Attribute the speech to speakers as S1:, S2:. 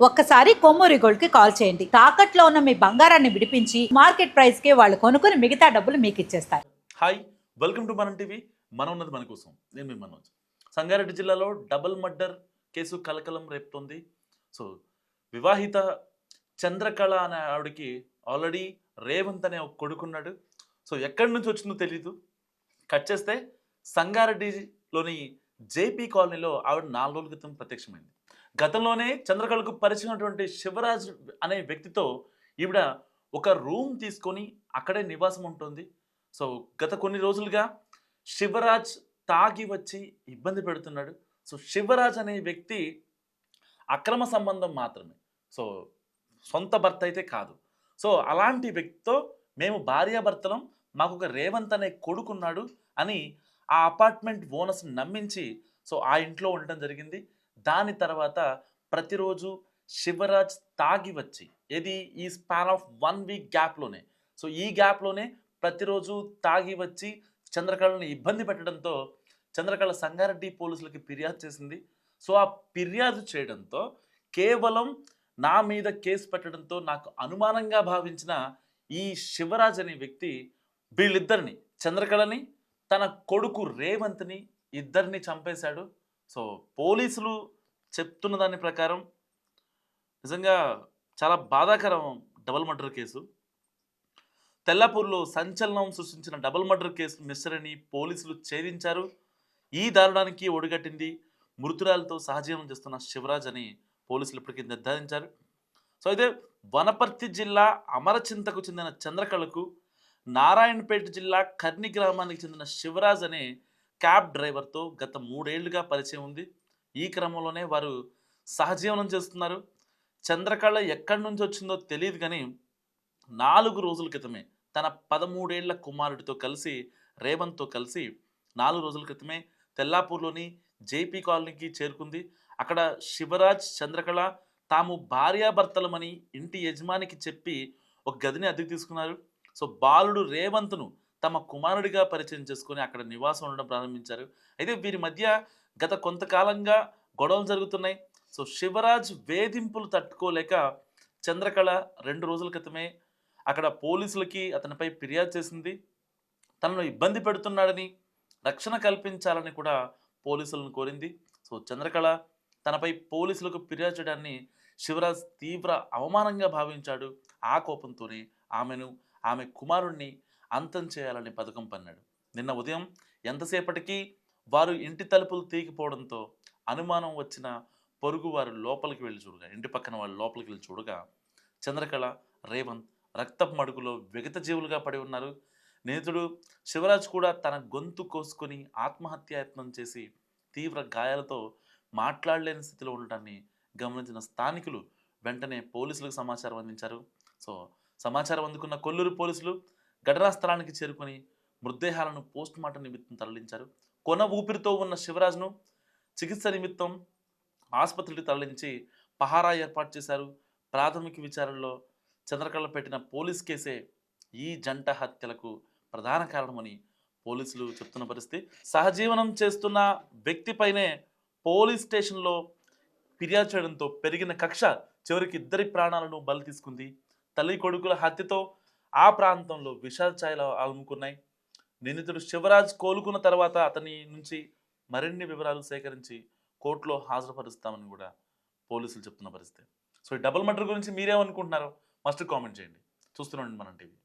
S1: ఒక్కసారి కొమ్మూరి గోల్డ్ కి కాల్ చేయండి. తాకట్లో ఉన్న మీ బంగారాన్ని విడిపించి మార్కెట్ ప్రైస్ కి వాళ్ళు కొనుక్కుని మిగతా డబ్బులు మీకు ఇచ్చేస్తారు.
S2: హాయ్, వెల్కమ్ టు మనం టీవీ. మనం ఉన్నది మన కోసం. నేను మీ మనోజ్. సంగారెడ్డి జిల్లాలో డబుల్ మర్డర్ కేసు కలకలం రేపుతోంది. సో వివాహిత చంద్రకళ అనే ఆవిడకి ఆల్రెడీ రేవంత్ అనే ఒక కొడుకున్నాడు. సో ఎక్కడి నుంచి వచ్చిందో తెలీదు. కట్ చేస్తే సంగారెడ్డిలోని జేపీ కాలనీలో ఆవిడ 4 రోజుల క్రితం ప్రత్యక్షమైంది. గతంలోనే చంద్రకళకు పరిచయమైనటువంటి శివరాజ్ అనే వ్యక్తితో ఈవిడ ఒక రూమ్ తీసుకొని అక్కడే నివాసం ఉంటుంది. సో గత కొన్ని రోజులుగా శివరాజ్ తాగి వచ్చి ఇబ్బంది పెడుతున్నాడు. సో శివరాజ్ అనే వ్యక్తి అక్రమ సంబంధం మాత్రమే. సో సొంత భర్త అయితే కాదు. సో అలాంటి వ్యక్తితో మేము భార్యాభర్తలం, మాకు ఒక రేవంత్ అనే కొడుకున్నాడు అని ఆ అపార్ట్మెంట్ ఓనర్స్ని నమ్మించి సో ఆ ఇంట్లో ఉండటం జరిగింది. దాని తర్వాత ప్రతిరోజు శివరాజ్ తాగి వచ్చి ఈ స్పాన్ ఆఫ్ 1 వీక్ గ్యాప్లోనే, సో ఈ గ్యాప్లోనే ప్రతిరోజు తాగి వచ్చి చంద్రకళని ఇబ్బంది పెట్టడంతో చంద్రకళ సంగారెడ్డి పోలీసులకి ఫిర్యాదు చేసింది. సో ఆ ఫిర్యాదు చేయడంతో కేవలం నా మీద కేసు పెట్టడంతో నాకు అనుమానంగా భావించిన ఈ శివరాజ్ అనే వ్యక్తి వీళ్ళిద్దరిని, చంద్రకళని తన కొడుకు రేవంత్ని, ఇద్దరిని చంపేశాడు. సో పోలీసులు చెప్తున్న దాని ప్రకారం నిజంగా చాలా బాధాకరం డబుల్ మర్డర్ కేసు. తెల్లాపూర్లో సంచలనం సృష్టించిన డబుల్ మర్డర్ కేసు మిస్టరీని పోలీసులు ఛేదించారు. ఈ దారుణానికి ఒడిగట్టింది మృతురాలతో సహజీవనం చేస్తున్న శివరాజ్ అని పోలీసులు ఇప్పటికీ నిర్ధారించారు. సో అయితే వనపర్తి జిల్లా అమరచింతకు చెందిన చంద్రకళకు నారాయణపేట జిల్లా కర్ని గ్రామానికి చెందిన శివరాజ్ అనే క్యాబ్ డ్రైవర్తో గత 3 ఏళ్లుగా పరిచయం ఉంది. ఈ క్రమంలోనే వారు సహజీవనం చేస్తున్నారు. చంద్రకళ ఎక్కడి నుంచి వచ్చిందో తెలియదు కానీ 4 రోజుల క్రితమే తన 13 ఏళ్ల కుమారుడితో కలిసి, రేవంత్తో కలిసి 4 రోజుల క్రితమే తెల్లాపూర్లోని జేపీ కాలనీకి చేరుకుంది. అక్కడ శివరాజ్, చంద్రకళ తాము భార్యాభర్తలమని ఇంటి యజమానికి చెప్పి ఒక గదిని అద్దెకు తీసుకున్నారు. సో బాలుడు రేవంత్ను తమ కుమారుడిగా పరిచయం చేసుకొని అక్కడ నివాసం ఉండడం ప్రారంభించారు. అయితే వీరి మధ్య గత కొంతకాలంగా గొడవలు జరుగుతున్నాయి. సో శివరాజ్ వేధింపులు తట్టుకోలేక చంద్రకళ 2 రోజుల క్రితమే అక్కడ పోలీసులకి అతనిపై ఫిర్యాదు చేసింది. తనను ఇబ్బంది పెడుతున్నాడని, రక్షణ కల్పించాలని కూడా పోలీసులను కోరింది. సో చంద్రకళ తనపై పోలీసులకు ఫిర్యాదు చేయడాన్ని శివరాజ్ తీవ్ర అవమానంగా భావించాడు. ఆ కోపంతోనే ఆమెను, ఆమె కుమారుణ్ణి అంతం చేయాలని పథకం పన్నాడు. నిన్న ఉదయం ఎంతసేపటికి వారు ఇంటి తలుపులు తీగిపోవడంతో అనుమానం వచ్చిన పొరుగు వారు లోపలికి వెళ్ళి చూడగా, ఇంటి పక్కన వాళ్ళు లోపలికి వెళ్ళి చూడగా చంద్రకళ, రేవంత్ రక్తపు మడుగులో విగత జీవులుగా పడి ఉన్నారు. నిందితుడు శివరాజ్ కూడా తన గొంతు కోసుకొని ఆత్మహత్యాయత్నం చేసి తీవ్ర గాయాలతో మాట్లాడలేని స్థితిలో ఉండటాన్ని గమనించిన స్థానికులు వెంటనే పోలీసులకు సమాచారం అందించారు. సో సమాచారం అందుకున్న కొల్లూరు పోలీసులు ఘటనా స్థలానికి చేరుకొని మృతదేహాలను పోస్టుమార్టం నిమిత్తం తరలించారు. కొన ఊపిరితో ఉన్న శివరాజ్ను చికిత్స నిమిత్తం ఆసుపత్రికి తరలించి పహారా ఏర్పాటు చేశారు. ప్రాథమిక విచారణలో చంద్రకళ పెట్టిన పోలీస్ కేసే ఈ జంట హత్యలకు ప్రధాన కారణమని పోలీసులు చెప్తున్న పరిస్థితి. సహజీవనం చేస్తున్న వ్యక్తిపైనే పోలీస్ స్టేషన్లో ఫిర్యాదు చేయడంతో పెరిగిన కక్ష చివరికి ఇద్దరి ప్రాణాలను బలి తీసుకుంది. తల్లి కొడుకుల హత్యతో ఆ ప్రాంతంలో విషాద ఛాయలు అలుముకున్నాయి. నిందితుడు శివరాజ్ కోలుకున్న తర్వాత అతని నుంచి మరిన్ని వివరాలు సేకరించి కోర్టులో హాజరుపరుస్తామని కూడా పోలీసులు చెప్తున్న పరిస్థితి. సో ఈ డబుల్ మర్డర్ గురించి మీరేమనుకుంటున్నారో మస్ట్ కామెంట్ చేయండి. చూస్తున్నాండి మనం టీవీ.